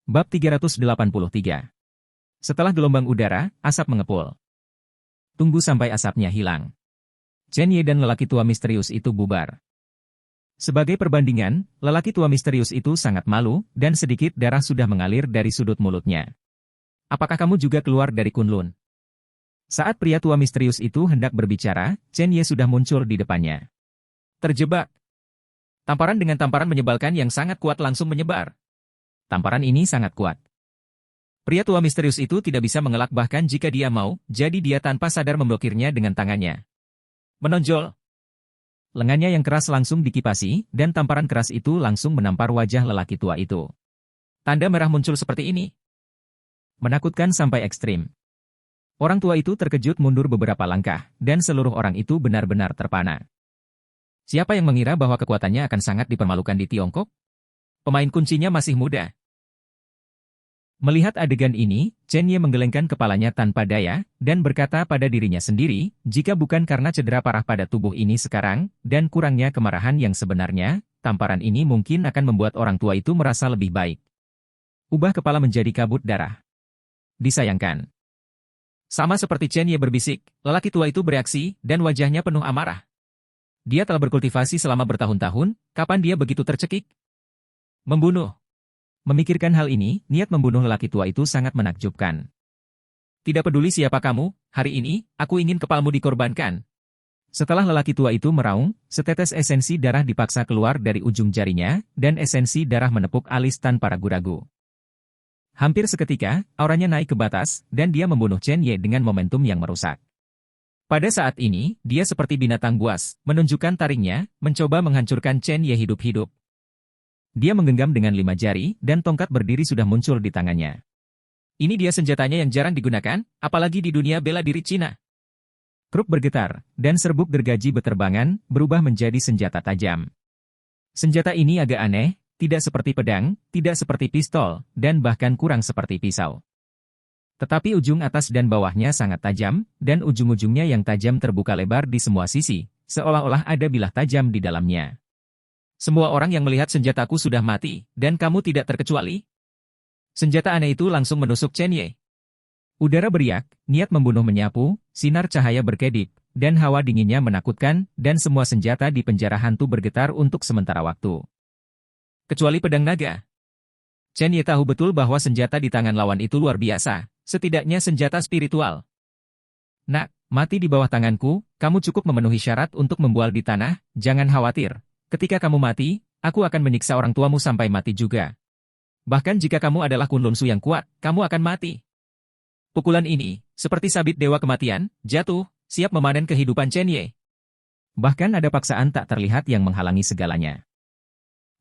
Bab 383. Setelah gelombang udara, asap mengepul. Tunggu sampai asapnya hilang. Chen Ye dan lelaki tua misterius itu bubar. Sebagai perbandingan, lelaki tua misterius itu sangat malu, dan sedikit darah sudah mengalir dari sudut mulutnya. Apakah kamu juga keluar dari Kunlun? Saat pria tua misterius itu hendak berbicara, Chen Ye sudah muncul di depannya. Terjebak. Tamparan dengan tamparan menyebalkan yang sangat kuat langsung menyebar. Tamparan ini sangat kuat. Pria tua misterius itu tidak bisa mengelak bahkan jika dia mau, jadi dia tanpa sadar memblokirnya dengan tangannya. Menonjol. Lengannya yang keras langsung dikipasi, dan tamparan keras itu langsung menampar wajah lelaki tua itu. Tanda merah muncul seperti ini. Menakutkan sampai ekstrim. Orang tua itu terkejut mundur beberapa langkah, dan seluruh orang itu benar-benar terpana. Siapa yang mengira bahwa kekuatannya akan sangat dipermalukan di Tiongkok? Pemain kuncinya masih muda. Melihat adegan ini, Chen Ye menggelengkan kepalanya tanpa daya, dan berkata pada dirinya sendiri, jika bukan karena cedera parah pada tubuh ini sekarang, dan kurangnya kemarahan yang sebenarnya, tamparan ini mungkin akan membuat orang tua itu merasa lebih baik. Ubah kepala menjadi kabut darah. Disayangkan. Sama seperti Chen Ye berbisik, lelaki tua itu bereaksi, dan wajahnya penuh amarah. Dia telah berkultivasi selama bertahun-tahun, kapan dia begitu tercekik? Membunuh. Memikirkan hal ini, niat membunuh lelaki tua itu sangat menakjubkan. Tidak peduli siapa kamu, hari ini, aku ingin kepalamu dikorbankan. Setelah lelaki tua itu meraung, setetes esensi darah dipaksa keluar dari ujung jarinya, dan esensi darah menepuk alis tanpa ragu-ragu. Hampir seketika, auranya naik ke batas, dan dia membunuh Chen Ye dengan momentum yang merusak. Pada saat ini, dia seperti binatang buas, menunjukkan taringnya, mencoba menghancurkan Chen Ye hidup-hidup. Dia menggenggam dengan 5 jari, dan tongkat berdiri sudah muncul di tangannya. Ini dia senjatanya yang jarang digunakan, apalagi di dunia bela diri Cina. Kruk bergetar, dan serbuk gergaji beterbangan, berubah menjadi senjata tajam. Senjata ini agak aneh, tidak seperti pedang, tidak seperti pistol, dan bahkan kurang seperti pisau. Tetapi ujung atas dan bawahnya sangat tajam, dan ujung-ujungnya yang tajam terbuka lebar di semua sisi, seolah-olah ada bilah tajam di dalamnya. Semua orang yang melihat senjataku sudah mati, dan kamu tidak terkecuali. Senjata aneh itu langsung menusuk Chen Ye. Udara beriak, niat membunuh menyapu, sinar cahaya berkedip, dan hawa dinginnya menakutkan, dan semua senjata di penjara hantu bergetar untuk sementara waktu. Kecuali pedang naga. Chen Ye tahu betul bahwa senjata di tangan lawan itu luar biasa, setidaknya senjata spiritual. Nak, mati di bawah tanganku, kamu cukup memenuhi syarat untuk membual di tanah, jangan khawatir. Ketika kamu mati, aku akan menyiksa orang tuamu sampai mati juga. Bahkan jika kamu adalah Kunlun Su yang kuat, kamu akan mati. Pukulan ini, seperti sabit dewa kematian, jatuh, siap memanen kehidupan Chen Ye. Bahkan ada paksaan tak terlihat yang menghalangi segalanya.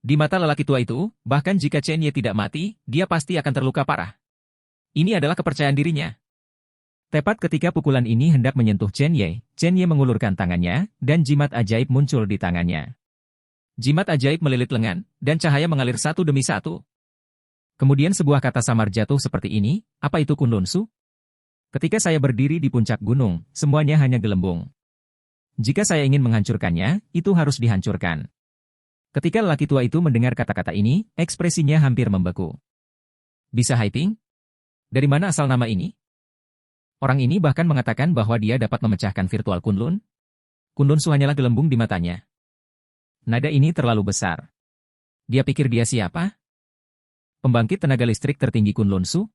Di mata lelaki tua itu, bahkan jika Chen Ye tidak mati, dia pasti akan terluka parah. Ini adalah kepercayaan dirinya. Tepat ketika pukulan ini hendak menyentuh Chen Ye mengulurkan tangannya, dan jimat ajaib muncul di tangannya. Jimat ajaib melilit lengan, dan cahaya mengalir satu demi satu. Kemudian sebuah kata samar jatuh seperti ini, apa itu Kunlun Su? Ketika saya berdiri di puncak gunung, semuanya hanya gelembung. Jika saya ingin menghancurkannya, itu harus dihancurkan. Ketika lelaki tua itu mendengar kata-kata ini, ekspresinya hampir membeku. Bisa hiding? Dari mana asal nama ini? Orang ini bahkan mengatakan bahwa dia dapat memecahkan virtual Kunlun. Kunlun Su hanyalah gelembung di matanya. Nada ini terlalu besar. Dia pikir dia siapa? Pembangkit tenaga listrik tertinggi Kunlun Su?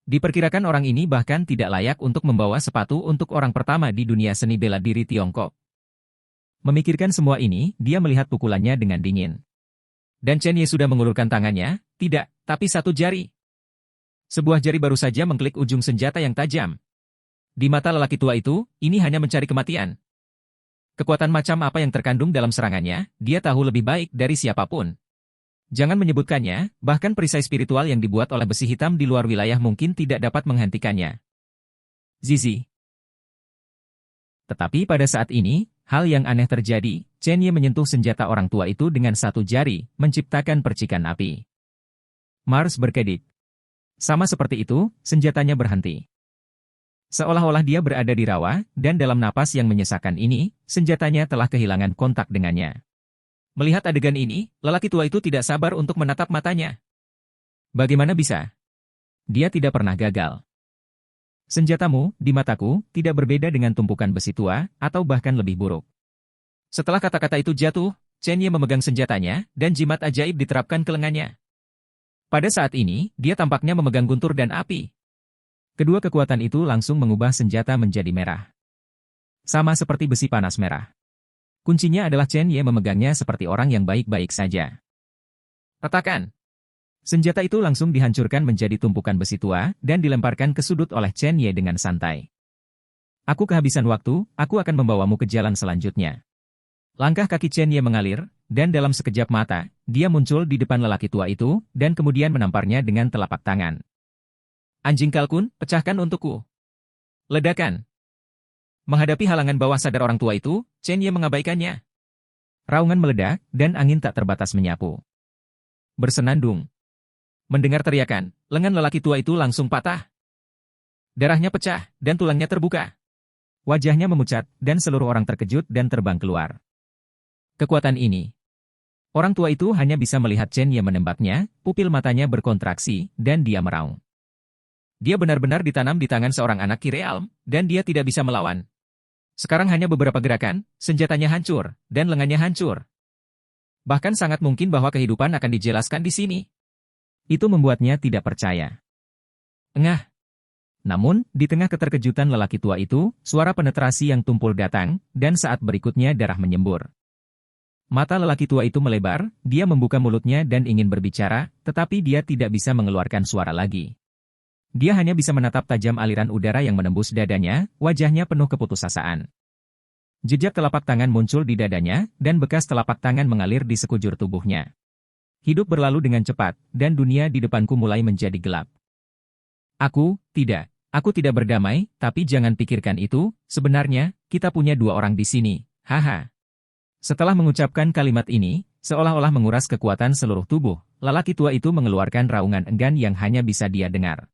Diperkirakan orang ini bahkan tidak layak untuk membawa sepatu untuk orang pertama di dunia seni bela diri Tiongkok. Memikirkan semua ini, dia melihat pukulannya dengan dingin. Dan Chen Ye sudah mengulurkan tangannya, tidak, tapi satu jari. Sebuah jari baru saja mengklik ujung senjata yang tajam. Di mata lelaki tua itu, ini hanya mencari kematian. Kekuatan macam apa yang terkandung dalam serangannya, dia tahu lebih baik dari siapapun. Jangan menyebutkannya, bahkan perisai spiritual yang dibuat oleh besi hitam di luar wilayah mungkin tidak dapat menghentikannya. Zizi. Tetapi pada saat ini, hal yang aneh terjadi, Chen Ye menyentuh senjata orang tua itu dengan satu jari, menciptakan percikan api. Mars berkedip. Sama seperti itu, senjatanya berhenti. Seolah-olah dia berada di rawa, dan dalam napas yang menyesakan ini, senjatanya telah kehilangan kontak dengannya. Melihat adegan ini, lelaki tua itu tidak sabar untuk menatap matanya. Bagaimana bisa? Dia tidak pernah gagal. Senjatamu, di mataku, tidak berbeda dengan tumpukan besi tua, atau bahkan lebih buruk. Setelah kata-kata itu jatuh, Chen Ye memegang senjatanya, dan jimat ajaib diterapkan ke lengannya. Pada saat ini, dia tampaknya memegang guntur dan api. Kedua kekuatan itu langsung mengubah senjata menjadi merah. Sama seperti besi panas merah. Kuncinya adalah Chen Ye memegangnya seperti orang yang baik-baik saja. Retakan. Senjata itu langsung dihancurkan menjadi tumpukan besi tua, dan dilemparkan ke sudut oleh Chen Ye dengan santai. Aku kehabisan waktu, aku akan membawamu ke jalan selanjutnya. Langkah kaki Chen Ye mengalir, dan dalam sekejap mata, dia muncul di depan lelaki tua itu, dan kemudian menamparnya dengan telapak tangan. Anjing kalkun, pecahkan untukku. Ledakan. Menghadapi halangan bawah sadar orang tua itu, Chen Ye mengabaikannya. Raungan meledak, dan angin tak terbatas menyapu. Bersenandung. Mendengar teriakan, lengan lelaki tua itu langsung patah. Darahnya pecah, dan tulangnya terbuka. Wajahnya memucat, dan seluruh orang terkejut dan terbang keluar. Kekuatan ini. Orang tua itu hanya bisa melihat Chen Ye menembaknya, pupil matanya berkontraksi, dan dia meraung. Dia benar-benar ditanam di tangan seorang anak Ki Realm, dan dia tidak bisa melawan. Sekarang hanya beberapa gerakan, senjatanya hancur, dan lengannya hancur. Bahkan sangat mungkin bahwa kehidupan akan dijelaskan di sini. Itu membuatnya tidak percaya. Engah. Namun, di tengah keterkejutan lelaki tua itu, suara penetrasi yang tumpul datang, dan saat berikutnya darah menyembur. Mata lelaki tua itu melebar, dia membuka mulutnya dan ingin berbicara, tetapi dia tidak bisa mengeluarkan suara lagi. Dia hanya bisa menatap tajam aliran udara yang menembus dadanya, wajahnya penuh keputusasaan. Jejak telapak tangan muncul di dadanya, dan bekas telapak tangan mengalir di sekujur tubuhnya. Hidup berlalu dengan cepat, dan dunia di depanku mulai menjadi gelap. Aku tidak berdamai, tapi jangan pikirkan itu, sebenarnya, kita punya dua orang di sini, haha. Setelah mengucapkan kalimat ini, seolah-olah menguras kekuatan seluruh tubuh, lelaki tua itu mengeluarkan raungan enggan yang hanya bisa dia dengar.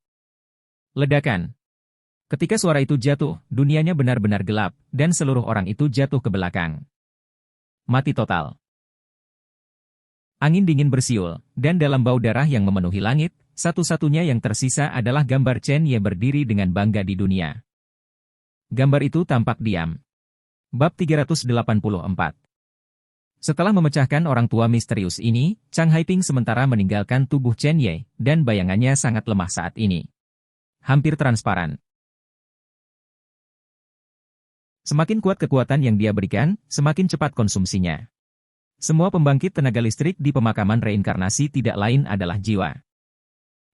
Ledakan. Ketika suara itu jatuh, dunianya benar-benar gelap, dan seluruh orang itu jatuh ke belakang. Mati total. Angin dingin bersiul, dan dalam bau darah yang memenuhi langit, satu-satunya yang tersisa adalah gambar Chen Ye berdiri dengan bangga di dunia. Gambar itu tampak diam. Bab 384. Setelah memecahkan orang tua misterius ini, Chang Haiping sementara meninggalkan tubuh Chen Ye, dan bayangannya sangat lemah saat ini. Hampir transparan. Semakin kuat kekuatan yang dia berikan, semakin cepat konsumsinya. Semua pembangkit tenaga listrik di pemakaman reinkarnasi tidak lain adalah jiwa.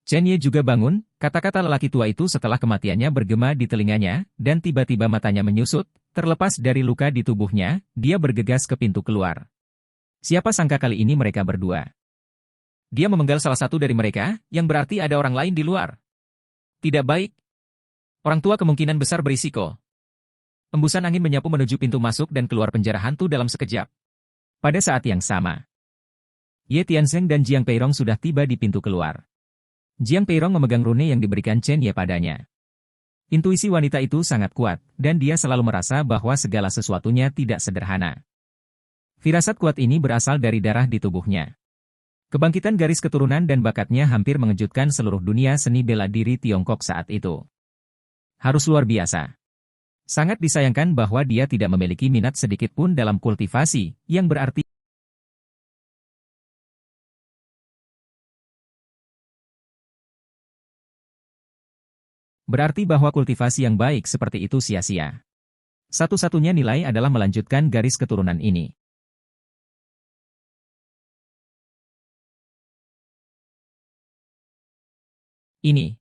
Chen Ye juga bangun, kata-kata lelaki tua itu setelah kematiannya bergema di telinganya, dan tiba-tiba matanya menyusut, terlepas dari luka di tubuhnya, dia bergegas ke pintu keluar. Siapa sangka kali ini mereka berdua. Dia memenggal salah satu dari mereka, yang berarti ada orang lain di luar. Tidak baik. Orang tua kemungkinan besar berisiko. Embusan angin menyapu menuju pintu masuk dan keluar penjara hantu dalam sekejap. Pada saat yang sama, Ye Tianzeng dan Jiang Peirong sudah tiba di pintu keluar. Jiang Peirong memegang rune yang diberikan Chen Ye padanya. Intuisi wanita itu sangat kuat, dan dia selalu merasa bahwa segala sesuatunya tidak sederhana. Firasat kuat ini berasal dari darah di tubuhnya. Kebangkitan garis keturunan dan bakatnya hampir mengejutkan seluruh dunia seni bela diri Tiongkok saat itu. Harus luar biasa. Sangat disayangkan bahwa dia tidak memiliki minat sedikit pun dalam kultivasi, yang berarti bahwa kultivasi yang baik seperti itu sia-sia. Satu-satunya nilai adalah melanjutkan garis keturunan ini. Ini.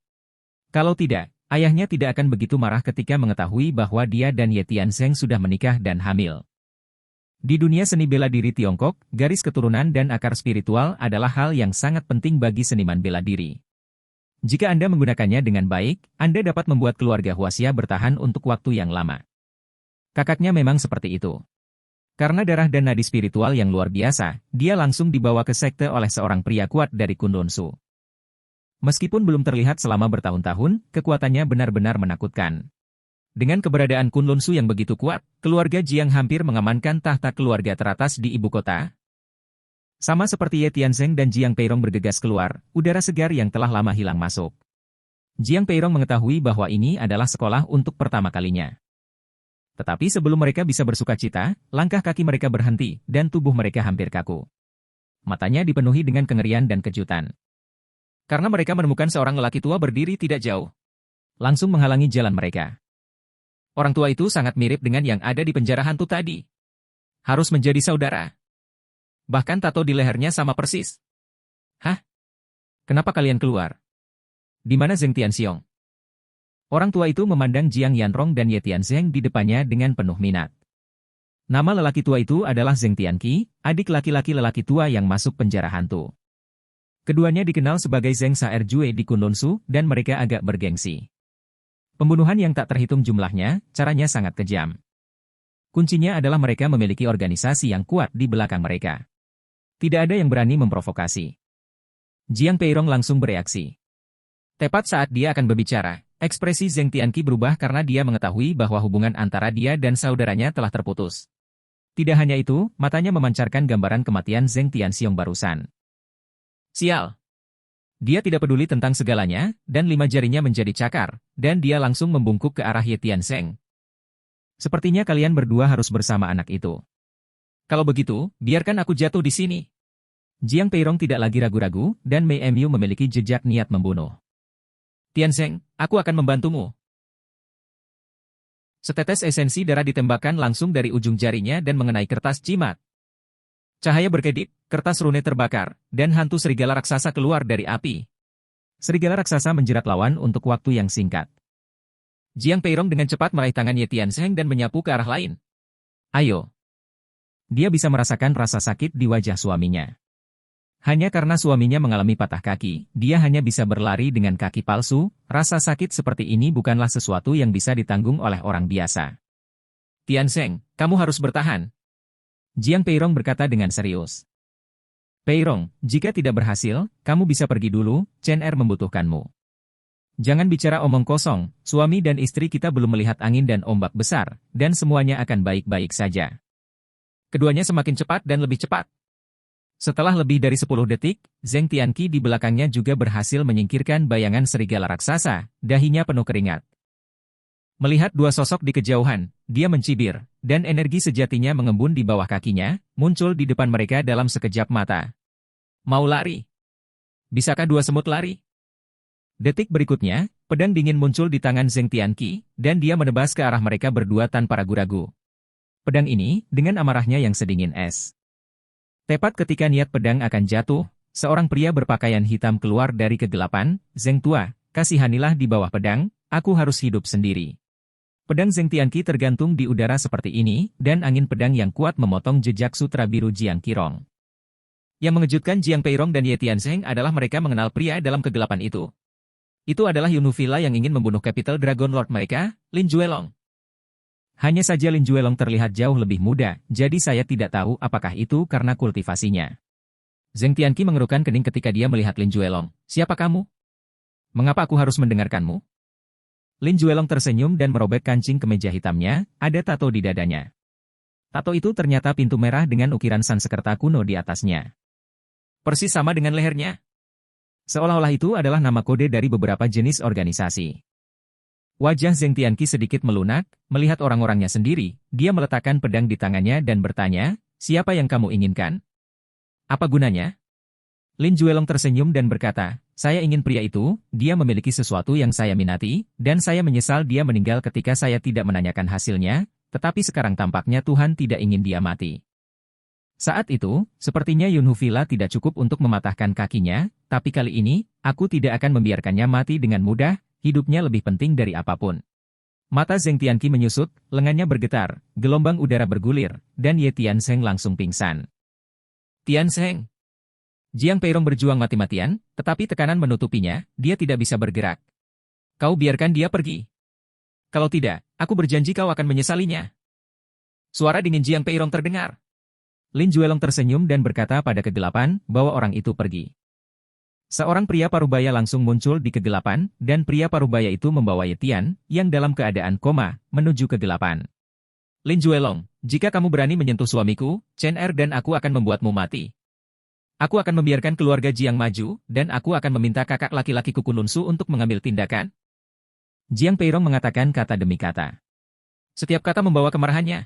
Kalau tidak, ayahnya tidak akan begitu marah ketika mengetahui bahwa dia dan Ye Tianzeng sudah menikah dan hamil. Di dunia seni bela diri Tiongkok, garis keturunan dan akar spiritual adalah hal yang sangat penting bagi seniman bela diri. Jika Anda menggunakannya dengan baik, Anda dapat membuat keluarga Huaxia bertahan untuk waktu yang lama. Kakaknya memang seperti itu. Karena darah dan nadi spiritual yang luar biasa, dia langsung dibawa ke sekte oleh seorang pria kuat dari Kunlun Shu. Meskipun belum terlihat selama bertahun-tahun, kekuatannya benar-benar menakutkan. Dengan keberadaan Kunlun Shu yang begitu kuat, keluarga Jiang hampir mengamankan tahta keluarga teratas di ibu kota. Sama seperti Ye Tianzeng dan Jiang Peirong bergegas keluar, udara segar yang telah lama hilang masuk. Jiang Peirong mengetahui bahwa ini adalah sekolah untuk pertama kalinya. Tetapi sebelum mereka bisa bersukacita, langkah kaki mereka berhenti, dan tubuh mereka hampir kaku. Matanya dipenuhi dengan kengerian dan kejutan. Karena mereka menemukan seorang lelaki tua berdiri tidak jauh. Langsung menghalangi jalan mereka. Orang tua itu sangat mirip dengan yang ada di penjara hantu tadi. Harus menjadi saudara. Bahkan tato di lehernya sama persis. Hah? Kenapa kalian keluar? Di mana Zheng Tianxiong? Orang tua itu memandang Jiang Yanrong dan Ye Tianzeng di depannya dengan penuh minat. Nama lelaki tua itu adalah Zheng Tianqi, adik laki-laki lelaki tua yang masuk penjara hantu. Keduanya dikenal sebagai Zheng Saerjue di Kunlunsu dan mereka agak bergengsi. Pembunuhan yang tak terhitung jumlahnya, caranya sangat kejam. Kuncinya adalah mereka memiliki organisasi yang kuat di belakang mereka. Tidak ada yang berani memprovokasi. Jiang Peirong langsung bereaksi. Tepat saat dia akan berbicara, ekspresi Zheng Tianqi berubah karena dia mengetahui bahwa hubungan antara dia dan saudaranya telah terputus. Tidak hanya itu, matanya memancarkan gambaran kematian Zheng Tianxiong barusan. Sial! Dia tidak peduli tentang segalanya, dan 5 jarinya menjadi cakar, dan dia langsung membungkuk ke arah Ye Tianzeng. Sepertinya kalian berdua harus bersama anak itu. Kalau begitu, biarkan aku jatuh di sini. Jiang Peirong tidak lagi ragu-ragu, dan Mei Mu memiliki jejak niat membunuh. Tianzeng, aku akan membantumu. Setetes esensi darah ditembakkan langsung dari ujung jarinya dan mengenai kertas jimat. Cahaya berkedip, kertas rune terbakar, dan hantu serigala raksasa keluar dari api. Serigala raksasa menjerat lawan untuk waktu yang singkat. Jiang Peirong dengan cepat meraih tangan Ye Tianzeng dan menyapu ke arah lain. Ayo. Dia bisa merasakan rasa sakit di wajah suaminya. Hanya karena suaminya mengalami patah kaki, dia hanya bisa berlari dengan kaki palsu, rasa sakit seperti ini bukanlah sesuatu yang bisa ditanggung oleh orang biasa. Tianzeng, kamu harus bertahan. Jiang Peirong berkata dengan serius. Peirong, jika tidak berhasil, kamu bisa pergi dulu, Chen Er membutuhkanmu. Jangan bicara omong kosong, suami dan istri kita belum melihat angin dan ombak besar, dan semuanya akan baik-baik saja. Keduanya semakin cepat dan lebih cepat. Setelah lebih dari 10 detik, Zheng Tianqi di belakangnya juga berhasil menyingkirkan bayangan serigala raksasa, dahinya penuh keringat. Melihat dua sosok di kejauhan, dia mencibir, dan energi sejatinya mengembun di bawah kakinya, muncul di depan mereka dalam sekejap mata. Mau lari? Bisakah dua semut lari? Detik berikutnya, pedang dingin muncul di tangan Zheng Tianqi, dan dia menebas ke arah mereka berdua tanpa ragu-ragu. Pedang ini, dengan amarahnya yang sedingin es. Tepat ketika niat pedang akan jatuh, seorang pria berpakaian hitam keluar dari kegelapan. Zheng Tua, kasihanilah di bawah pedang, aku harus hidup sendiri. Pedang Zheng Tianqi tergantung di udara seperti ini, dan angin pedang yang kuat memotong jejak sutra biru Jiang Qirong. Yang mengejutkan Jiang Peirong dan Ye Tianzeng adalah mereka mengenal pria dalam kegelapan itu. Itu adalah Yunufila yang ingin membunuh Capital Dragon Lord mereka, Lin Juelong. Hanya saja Lin Juelong terlihat jauh lebih muda, jadi saya tidak tahu apakah itu karena kultivasinya. Zheng Tianqi mengerutkan kening ketika dia melihat Lin Juelong. Siapa kamu? Mengapa aku harus mendengarkanmu? Lin Juelong tersenyum dan merobek kancing kemeja hitamnya, ada tato di dadanya. Tato itu ternyata pintu merah dengan ukiran Sanskerta kuno di atasnya. Persis sama dengan lehernya. Seolah-olah itu adalah nama kode dari beberapa jenis organisasi. Wajah Zheng Tianqi sedikit melunak, melihat orang-orangnya sendiri, dia meletakkan pedang di tangannya dan bertanya, siapa yang kamu inginkan? Apa gunanya? Lin Juelong tersenyum dan berkata, saya ingin pria itu, dia memiliki sesuatu yang saya minati, dan saya menyesal dia meninggal ketika saya tidak menanyakan hasilnya, tetapi sekarang tampaknya Tuhan tidak ingin dia mati. Saat itu, sepertinya Yunufila tidak cukup untuk mematahkan kakinya, tapi kali ini, aku tidak akan membiarkannya mati dengan mudah, hidupnya lebih penting dari apapun. Mata Zheng Tianqi menyusut, lengannya bergetar, gelombang udara bergulir, dan Ye Tianzeng langsung pingsan. Tianzeng! Jiang Peirong berjuang mati-matian, tetapi tekanan menutupinya, dia tidak bisa bergerak. Kau biarkan dia pergi. Kalau tidak, aku berjanji kau akan menyesalinya. Suara dingin Jiang Peirong terdengar. Lin Juelong tersenyum dan berkata pada kegelapan, bawa orang itu pergi. Seorang pria parubaya langsung muncul di kegelapan, dan pria parubaya itu membawa Ye Tian, yang dalam keadaan koma, menuju kegelapan. Lin Juelong, jika kamu berani menyentuh suamiku, Chen Er dan aku akan membuatmu mati. Aku akan membiarkan keluarga Jiang maju, dan aku akan meminta kakak laki-laki Kuku Nunsu untuk mengambil tindakan. Jiang Peirong mengatakan kata demi kata. Setiap kata membawa kemarahannya.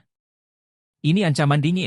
Ini ancaman dingin.